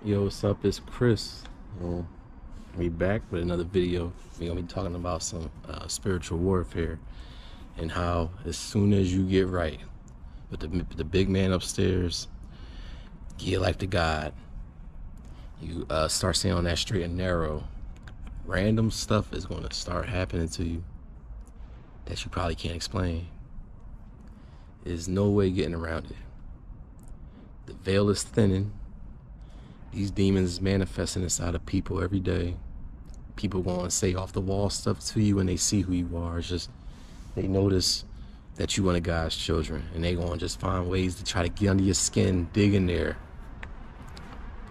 Yo, what's up? It's Chris. We back with another video. We're gonna be talking about some spiritual warfare and how as soon as you get right with the big man upstairs, give your life to God, you start staying on that straight and narrow, random stuff is gonna start happening to you that you probably can't explain. There's no way getting around it. The veil is thinning. These demons is manifesting inside of people every day. People going to say off the wall stuff to you when they see who you are. It's just they notice that you one of God's children, and they going to just find ways to try to get under your skin, dig in there.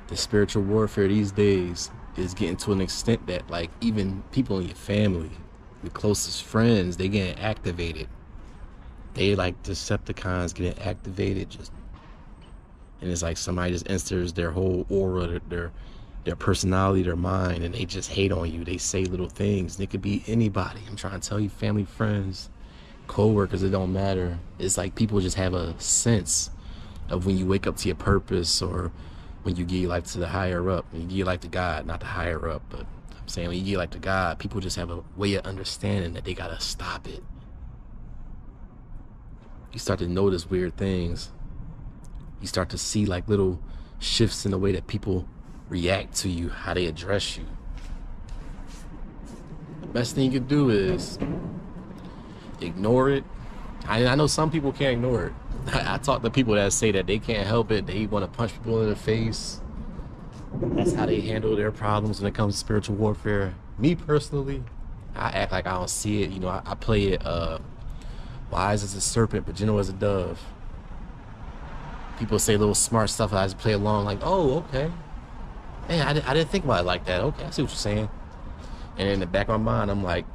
The spiritual warfare these days is getting to an extent that like even people in your family, your closest friends, they getting activated. They like Decepticons getting activated, just, and it's like somebody just enters their whole aura, their personality, their mind, and they just hate on you. They say little things, and it could be anybody. I'm trying to tell you, family, friends, co-workers, it don't matter. It's like people just have a sense of when you wake up to your purpose, or when you give your life to the higher up, when you give your life to God, not the higher up, but I'm saying when you give your life to God, people just have a way of understanding that they gotta stop it. You start to notice weird things. You start to see like little shifts in the way that people react to you, how they address you. The best thing you can do is ignore it. I know some people can't ignore it. I talk to people that say that they can't help it. They want to punch people in the face. That's how they handle their problems when it comes to spiritual warfare. Me personally, I act like I don't see it. You know, I play it wise as a serpent, but gentle as a dove. People say little smart stuff, I just play along like, oh, okay. Man, I didn't think about it like that. Okay, I see what you're saying. And in the back of my mind, I'm like,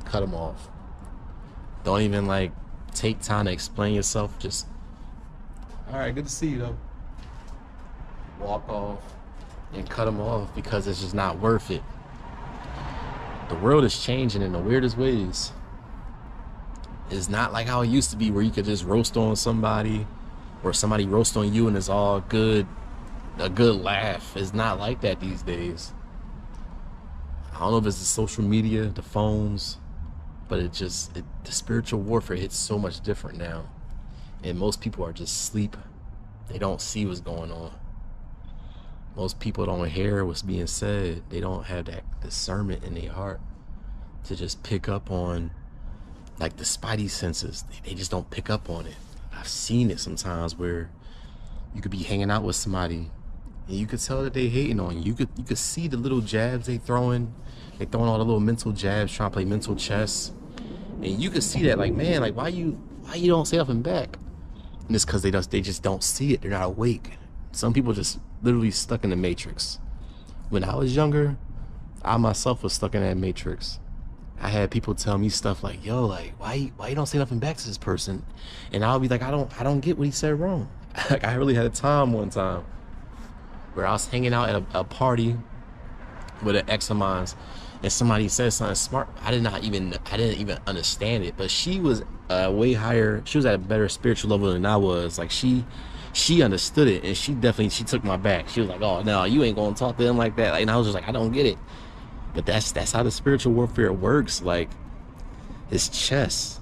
cut them off. Don't even like take time to explain yourself. Just, all right, good to see you though. Walk off and cut them off because it's just not worth it. The world is changing in the weirdest ways. It's not like how it used to be where you could just roast on somebody or somebody roast on you and it's all good, a good laugh. It's not like that these days. I don't know if it's the social media, the phones, but the spiritual warfare hits so much different now. And most people are just asleep. They don't see what's going on. Most people don't hear what's being said. They don't have that discernment in their heart to just pick up on like the spidey senses. They just don't pick up on it. I've seen it sometimes where you could be hanging out with somebody and you could tell that they hating on you. You could see the little jabs they throwing. They throwing all the little mental jabs, trying to play mental chess. And you could see that like, man, like why you don't say nothing back? And it's because they just don't see it. They're not awake. Some people just literally stuck in the matrix. When I was younger, I myself was stuck in that matrix. I had people tell me stuff like, yo, like, why you don't say nothing back to this person? And I'll be like, I don't get what he said wrong. Like, I really had a time one time where I was hanging out at a party with an ex of mine, and somebody said something smart. I didn't even understand it, but she was way higher. She was at a better spiritual level than I was. Like, she understood it, and she took my back. She was like, oh, no, you ain't gonna talk to him like that. And I was just like, I don't get it. But that's how the spiritual warfare works. Like, it's chess.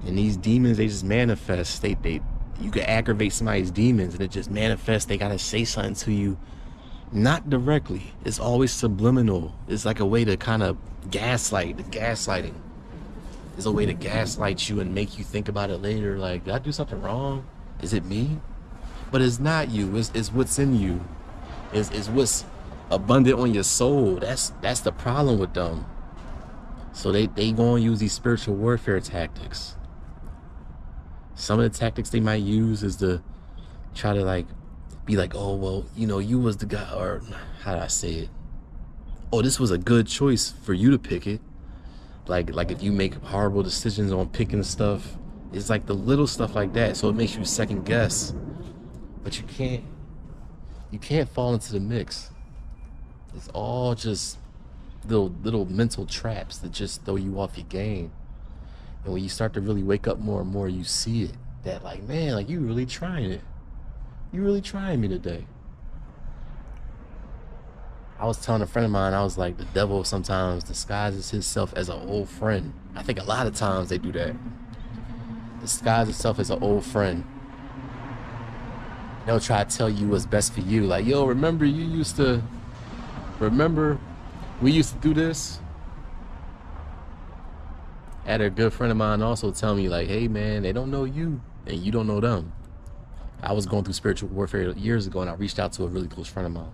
And these demons, they just manifest. You can aggravate somebody's demons and it just manifests. They gotta say something to you. Not directly. It's always subliminal. It's like a way to kind of gaslight. The gaslighting is a way to gaslight you and make you think about it later. Like, did I do something wrong? Is it me? But it's not you. It's what's in you. It's what's abundant on your soul. That's the problem with them. So they gonna use these spiritual warfare tactics. Some of the tactics they might use is to try to like be like, oh well, you know, you was the guy, or how do I say it? Oh, this was a good choice for you to pick it. Like if you make horrible decisions on picking stuff, it's like the little stuff like that. So it makes you second guess. But you can't fall into the mix. It's all just little mental traps that just throw you off your game. And when you start to really wake up more and more, you see it. That like, man, like you really trying it. You really trying me today. I was telling a friend of mine, I was like, the devil sometimes disguises himself as an old friend. I think a lot of times they do that. Disguise itself as an old friend. They'll try to tell you what's best for you. Like, yo, remember we used to do this? I had a good friend of mine also tell me, like, hey man, they don't know you and you don't know them. I was going through spiritual warfare years ago, and I reached out to a really close friend of mine,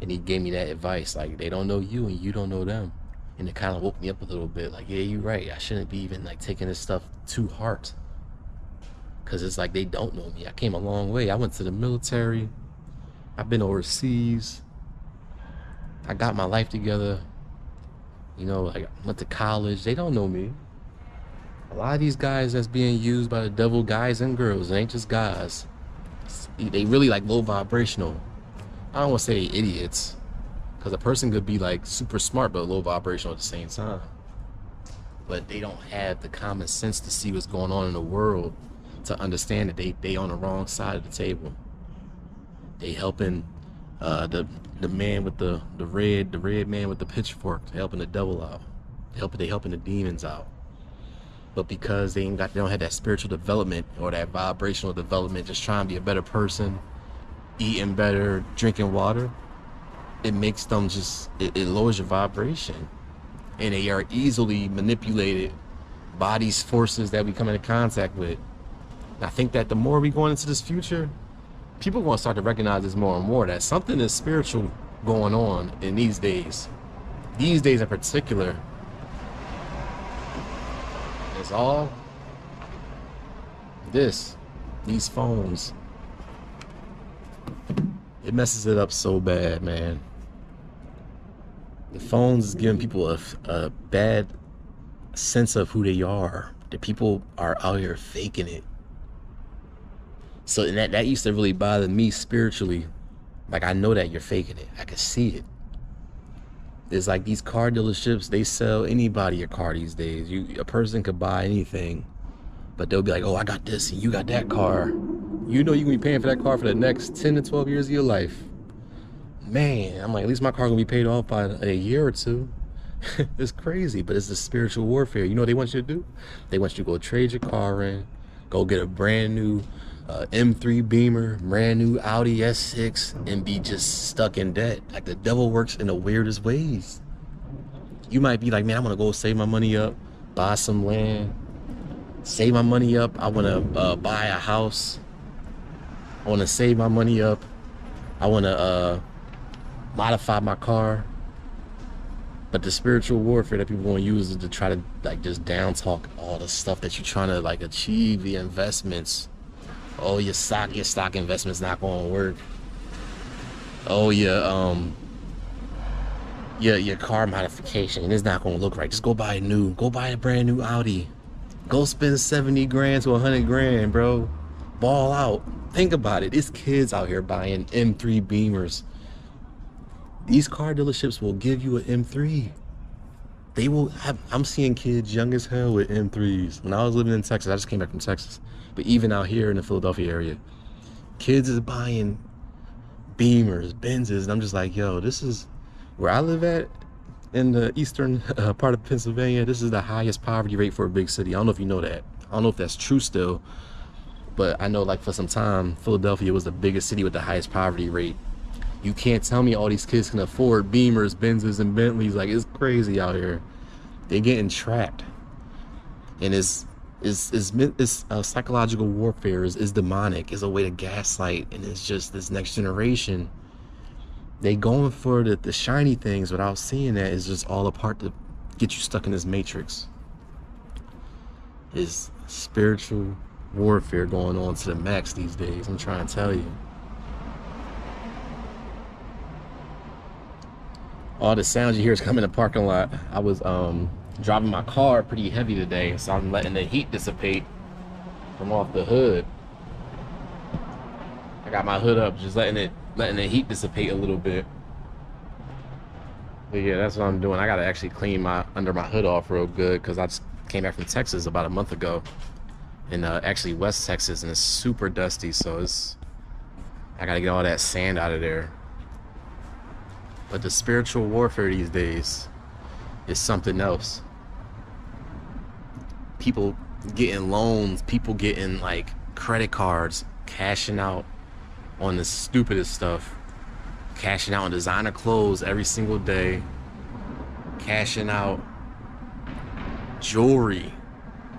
and he gave me that advice, like, they don't know you and you don't know them. And it kind of woke me up a little bit, like, yeah, you're right, I shouldn't be even like taking this stuff to heart, because it's like they don't know me. I came a long way. I went to the military, I've been overseas, I got my life together, you know, I went to college. They don't know me. A lot of these guys that's being used by the devil, guys and girls, it ain't just guys, they really like low vibrational. I don't want to say idiots, because a person could be like super smart but low vibrational at the same time. But they don't have the common sense to see what's going on in the world, to understand that they on the wrong side of the table. They helping the man with the red man with the pitchfork. They helping the devil out. They helping the demons out. But because they don't have that spiritual development or that vibrational development, just trying to be a better person, eating better, drinking water, it makes them just, it lowers your vibration. And they are easily manipulated by these forces that we come into contact with. And I think that the more we go into this future, people are going to start to recognize this more and more, that something is spiritual going on in these days. These days in particular. It's all these phones. It messes it up so bad, man. The phones is giving people a bad sense of who they are. The people are out here faking it. So and that used to really bother me spiritually. Like, I know that you're faking it. I can see it. There's like these car dealerships, they sell anybody a car these days. A person could buy anything, but they'll be like, oh, I got this and you got that car. You know you're gonna be paying for that car for the next 10 to 12 years of your life. Man, I'm like, at least my car gonna be paid off by a year or two. It's crazy, but it's the spiritual warfare. You know what they want you to do? They want you to go trade your car in, go get a brand new M3 Beamer, brand new Audi S6, and be just stuck in debt. Like, the devil works in the weirdest ways. You might be like, man, I want to go save my money up, buy some land, save my money up. I want to buy a house. I want to save my money up. I want to modify my car. But the spiritual warfare that people want to use is to try to like just down talk all the stuff that you're trying to like achieve, the investments. Oh, your stock investment's not going to work. Oh, your car modification is not going to look right. Just go buy a brand new Audi. Go spend 70 grand to 100 grand, bro. Ball out. Think about it. It's kids out here buying M3 Beamers. These car dealerships will give you an M3. They will have, I'm seeing kids young as hell with M3s. When I was living in Texas, I just came back from Texas. But even out here in the Philadelphia area, kids is buying Beamers, Benzes, and I'm just like, yo, this is where I live at in the eastern part of Pennsylvania. This is the highest poverty rate for a big city. I don't know if you know that. I don't know if that's true still, but I know like for some time, Philadelphia was the biggest city with the highest poverty rate. You can't tell me all these kids can afford Beamers, Benzes, and Bentleys. Like, it's crazy out here. They're getting trapped. And it's psychological warfare is demonic. It's a way to gaslight, and it's just this next generation. They going for the shiny things without seeing that it's just all a part to get you stuck in this matrix. It's spiritual warfare going on to the max these days. I'm trying to tell you. All the sounds you hear is coming in the parking lot. I was driving my car pretty heavy today, so I'm letting the heat dissipate from off the hood. I got my hood up, just letting the heat dissipate a little bit. But yeah, that's what I'm doing. I gotta actually clean under my hood off real good, because I just came back from Texas about a month ago, in actually West Texas, and it's super dusty, so I gotta get all that sand out of there. But the spiritual warfare these days is something else. People getting loans, people getting like credit cards, cashing out on the stupidest stuff, cashing out on designer clothes every single day, cashing out jewelry,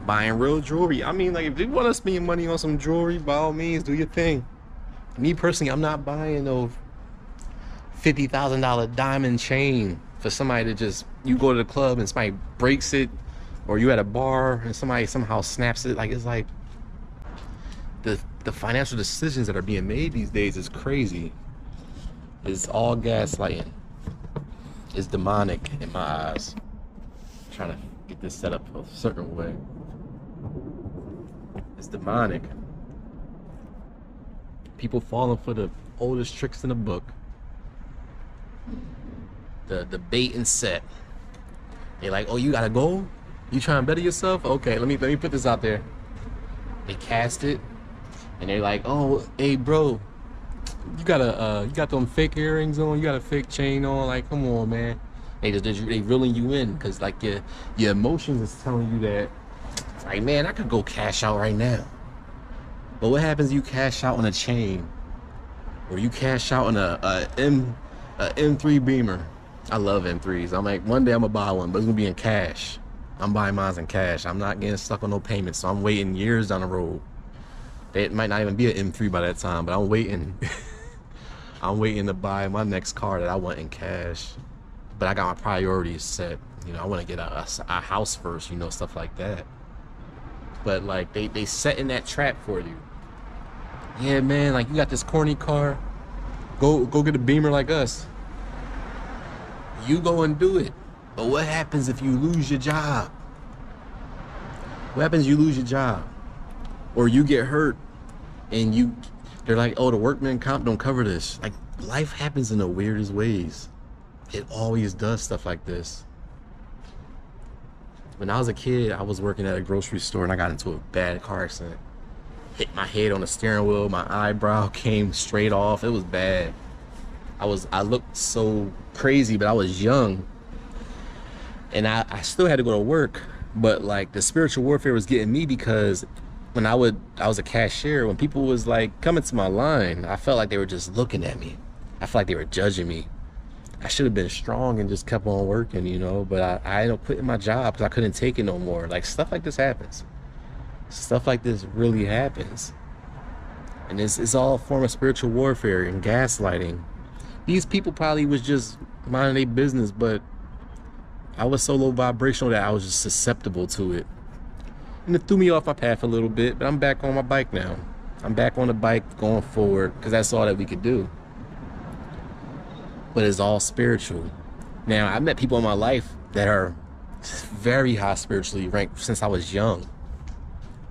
buying real jewelry. I mean, like, if you want to spend money on some jewelry, by all means, do your thing. Me personally, I'm not buying no $50,000 diamond chain for somebody to just, you go to the club and somebody breaks it, or you at a bar and somebody somehow snaps it. Like, it's like the financial decisions that are being made these days is crazy. It's all gaslighting. It's demonic in my eyes. I'm trying to get this set up a certain way. It's demonic. People falling for the oldest tricks in the book. The bait and set. They like, oh, you got a goal? You trying to better yourself? Okay, let me put this out there. They cast it, and they're like, oh, hey, bro, you got them fake earrings on, you got a fake chain on, like, come on, man. They reeling you in, because like your emotions is telling you that, like, man, I could go cash out right now. But what happens if you cash out on a chain, or you cash out on a M3 Beamer? I love M3s. I'm like, one day I'm gonna buy one, but it's gonna be in cash. I'm buying mine in cash. I'm not getting stuck on no payments, so I'm waiting years down the road. It might not even be an M3 by that time, but I'm waiting. I'm waiting to buy my next car that I want in cash. But I got my priorities set. You know, I want to get a house first, you know, stuff like that. But like they set in that trap for you. Yeah, man, like, you got this corny car. Go get a Beamer like us. You go and do it. But what happens if you lose your job? What happens if you lose your job? Or you get hurt and they're like, oh, the workman comp don't cover this. Like, life happens in the weirdest ways. It always does stuff like this. When I was a kid, I was working at a grocery store and I got into a bad car accident. Hit my head on the steering wheel, my eyebrow came straight off. It was bad. I looked so crazy, but I was young. And I still had to go to work, but like the spiritual warfare was getting me, because when I was a cashier, when people was like coming to my line, I felt like they were just looking at me. I felt like they were judging me. I should have been strong and just kept on working, you know, but I ended up quitting my job because I couldn't take it no more. Like, stuff like this happens. Stuff like this really happens. And it's all a form of spiritual warfare and gaslighting. These people probably was just minding their business, but I was so low vibrational that I was just susceptible to it. And it threw me off my path a little bit, but I'm back on my bike now. I'm back on the bike going forward, because that's all that we could do. But it's all spiritual. Now, I've met people in my life that are very high spiritually ranked since I was young.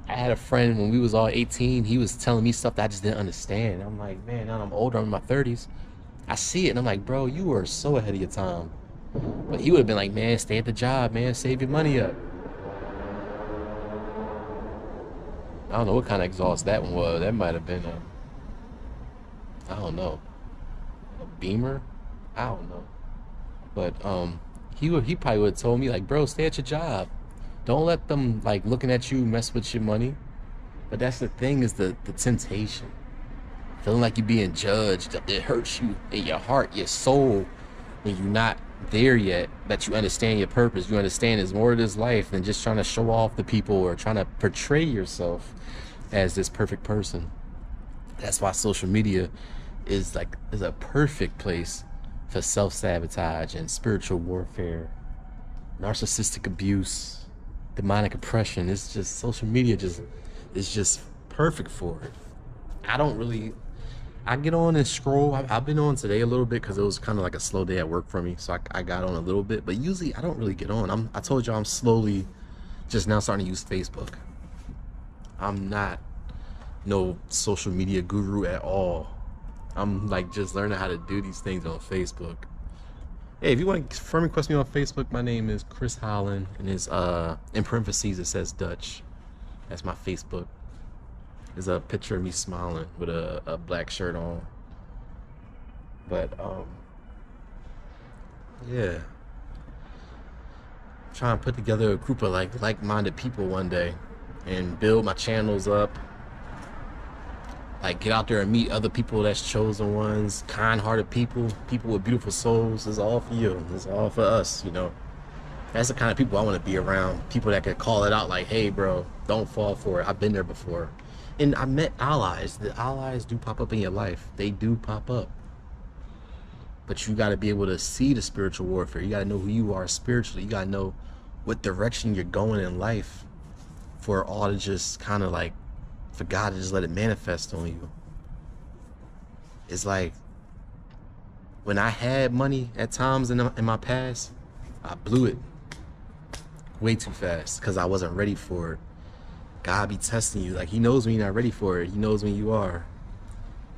I had a friend when we was all 18, he was telling me stuff that I just didn't understand. I'm like, man, now I'm older, I'm in my 30s. I see it and I'm like, bro, you are so ahead of your time. But he would have been like, man, stay at the job, man, save your money up. I don't know what kind of exhaust that one was. That might have been I don't know, a Beamer? I don't know. But he probably would have told me, like, bro, stay at your job. Don't let them, like, looking at you mess with your money. But that's the thing, is the temptation. Feeling like you're being judged. It hurts you in your heart, your soul, when you're not there yet, that you understand your purpose. You understand there's more to this life than just trying to show off to people or trying to portray yourself as this perfect person. That's why social media is a perfect place for self-sabotage and spiritual warfare, narcissistic abuse, demonic oppression. It's just, social media is just perfect for it. I get on and scroll. I've been on today a little bit because it was kind of like a slow day at work for me, so I got on a little bit, but usually I don't really get on. I told you I'm slowly just now starting to use Facebook. I'm not no social media guru at all. I'm like just learning how to do these things on Facebook. Hey, if you want to friend request me on Facebook, my name is Chris Holland, and it's in parentheses it says Dutch. That's my Facebook. There's a picture of me smiling with a black shirt on. But Yeah. Trying to put together a group of like-minded people one day and build my channels up. Like, get out there and meet other people that's chosen ones, kind-hearted people, people with beautiful souls. It's all for you. It's all for us, you know. That's the kind of people I want to be around. People that can call it out like, hey, bro, don't fall for it. I've been there before. And I met allies. The allies do pop up in your life. They do pop up. But you got to be able to see the spiritual warfare. You got to know who you are spiritually. You got to know what direction you're going in life for it all to just kind of like, for God to just let it manifest on you. It's like, when I had money at times in my past, I blew it way too fast because I wasn't ready for it. God be testing you. Like, he knows when you're not ready for it. He knows when you are.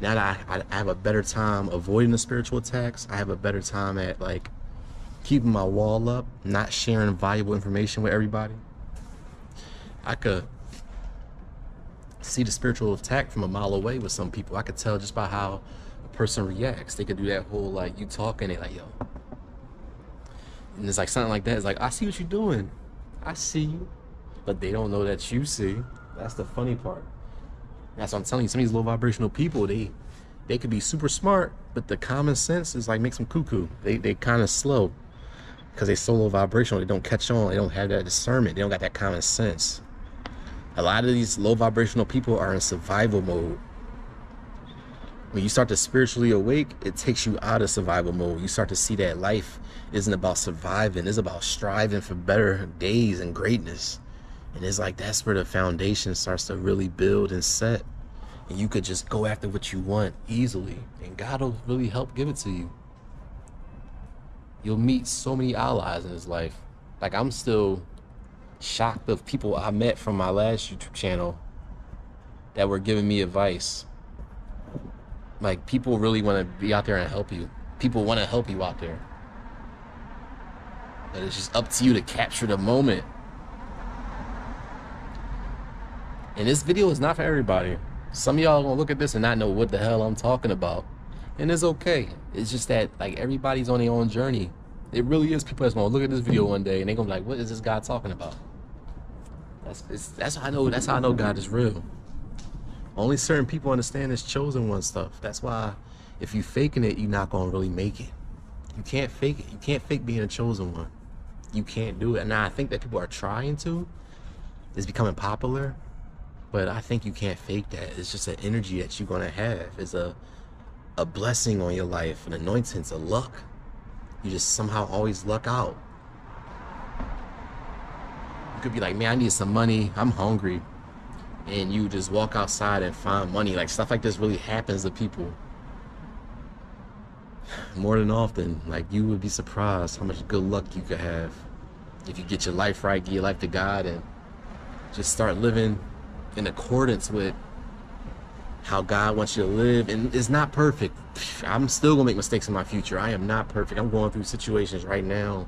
Now that I have a better time avoiding the spiritual attacks, I have a better time at like keeping my wall up, not sharing valuable information with everybody. I could see the spiritual attack from a mile away with some people. I could tell just by how a person reacts. They could do that whole like, you talking, they like, yo. And it's like something like that. It's like, I see what you're doing. I see you. But they don't know that you see. That's the funny part. That's what I'm telling you. Some of these low vibrational people, they could be super smart, but the common sense is like makes them cuckoo. They kind of slow because they're so low vibrational. They don't catch on. They don't have that discernment. They don't got that common sense. A lot of these low vibrational people are in survival mode. When you start to spiritually awake, it takes you out of survival mode. You start to see that life isn't about surviving. It's about striving for better days and greatness. And it's like, that's where the foundation starts to really build and set. And you could just go after what you want easily. And God will really help give it to you. You'll meet so many allies in his life. Like, I'm still shocked of people I met from my last YouTube channel that were giving me advice. Like, people really want to be out there and help you. People want to help you out there. But it's just up to you to capture the moment. And this video is not for everybody. Some of y'all are gonna look at this and not know what the hell I'm talking about. And it's okay. It's just that, like, everybody's on their own journey. It really is people that's gonna look at this video one day and they're gonna be like, what is this guy talking about? That's how I know God is real. Only certain people understand this chosen one stuff. That's why if you faking it, you're not gonna really make it. You can't fake it. You can't fake being a chosen one. You can't do it. And now I think that people are trying to. It's becoming popular. But I think you can't fake that. It's just an energy that you're gonna have. It's a blessing on your life, an anointing, it's a luck. You just somehow always luck out. You could be like, man, I need some money, I'm hungry. And you just walk outside and find money. Like, stuff like this really happens to people. More than often, like, you would be surprised how much good luck you could have if you get your life right, give your life to God, and just start living in accordance with how God wants you to live. And it's not perfect. I'm still gonna make mistakes in my future. I am not perfect. I'm going through situations right now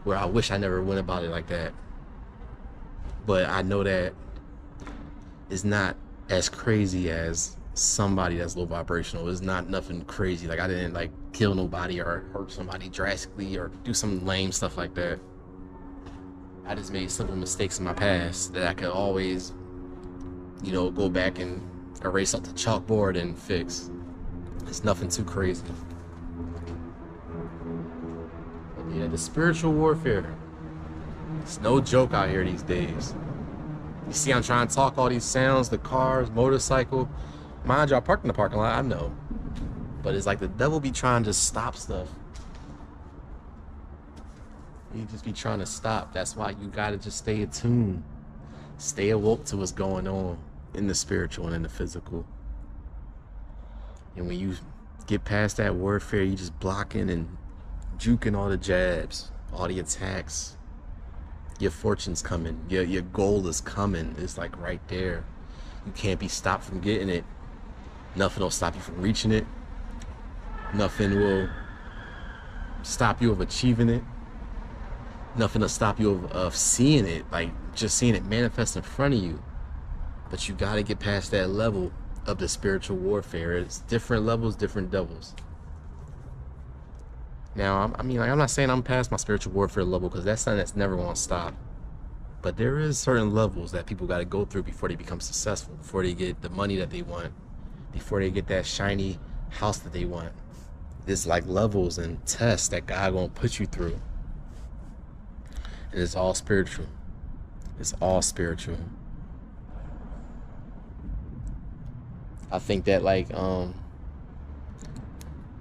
where I wish I never went about it like that. But I know that it's not as crazy as somebody that's low vibrational. It's not nothing crazy. Like, I didn't like kill nobody or hurt somebody drastically or do some lame stuff like that. I just made simple mistakes in my past that I could always, you know, go back and erase off the chalkboard and fix. It's nothing too crazy. But yeah, the spiritual warfare, it's no joke out here these days. You see, I'm trying to talk all these sounds, the cars, motorcycle. Mind you, I parked in the parking lot, I know. But it's like the devil be trying to stop stuff. He just be trying to stop. That's why you gotta just stay attuned. Stay awoke to what's going on in the spiritual and in the physical. And when you get past that warfare, you just blocking and juking all the jabs, all the attacks. Your fortune's coming. Your goal is coming. It's like right there. You can't be stopped from getting it. Nothing will stop you from reaching it. Nothing will stop you of achieving it. Nothing will stop you of seeing it, like just seeing it manifest in front of you. But you got to get past that level of the spiritual warfare. It's different levels, different devils. Now, I mean, like, I'm not saying I'm past my spiritual warfare level, because that's something that's never going to stop. But there is certain levels that people got to go through before they become successful, before they get the money that they want, before they get that shiny house that they want. There's like levels and tests that God gonna put you through. And it's all spiritual. It's all spiritual. I think that like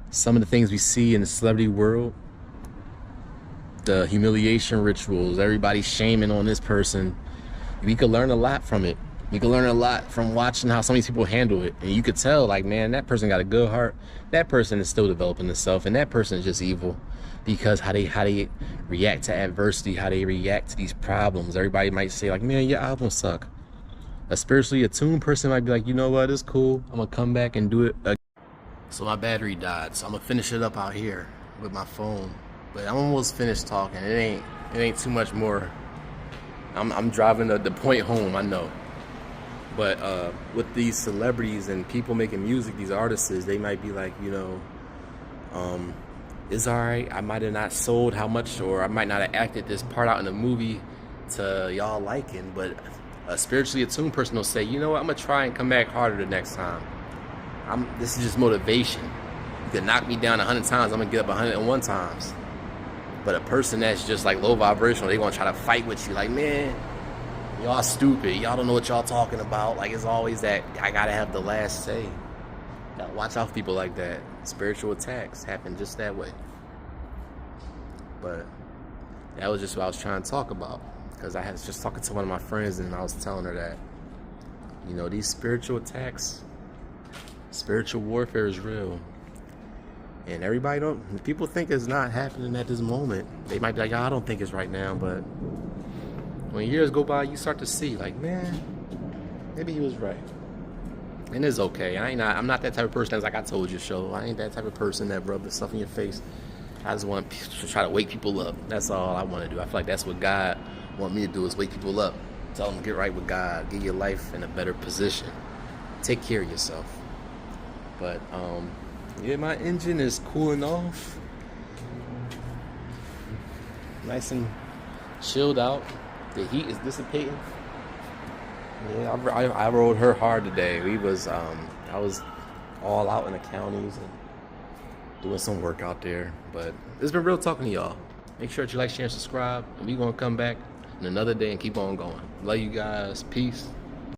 some of the things we see in the celebrity world, the humiliation rituals, everybody shaming on this person, we could learn a lot from it. We can learn a lot from watching how some of these people handle it. And you could tell, like, man, that person got a good heart. That person is still developing themselves, and that person is just evil. Because how they react to adversity, how they react to these problems. Everybody might say, like, man, your album suck. A spiritually attuned person might be like, you know what, it's cool. I'm gonna come back and do it again. So my battery died, so I'm gonna finish it up out here with my phone. But I'm almost finished talking. It ain't too much more. I'm driving the point home, I know. But with these celebrities and people making music, these artists, they might be like, you know, it's alright, I might have not sold how much, or I might not have acted this part out in the movie to y'all liking, but a spiritually attuned person will say, you know what, I'm gonna try and come back harder the next time. This is just motivation. You can knock me down 100 times, I'm gonna get up 101 times. But a person that's just like low vibrational, they gonna try to fight with you, like, man, y'all stupid. Y'all don't know what y'all talking about. Like, it's always that I gotta have the last say. Gotta watch out for people like that. Spiritual attacks happen just that way. But that was just what I was trying to talk about. Because I was just talking to one of my friends and I was telling her that, you know, these spiritual attacks, spiritual warfare is real. And people think it's not happening at this moment. They might be like, I don't think it's right now, but when years go by, you start to see, like, man, maybe he was right. And it's okay. I'm not that type of person that's like I told you, show. I ain't that type of person that rub the stuff in your face. I just want to try to wake people up. That's all I want to do. I feel like that's what God want me to do, is wake people up. Tell them to get right with God. Get your life in a better position. Take care of yourself. But, yeah, my engine is cooling off. Nice and chilled out. The heat is dissipating. Yeah, I rode her hard today. I was all out in the counties and doing some work out there. But it's been real talking to y'all. Make sure that you like, share, and subscribe. And we gonna come back in another day and keep on going. Love you guys. Peace.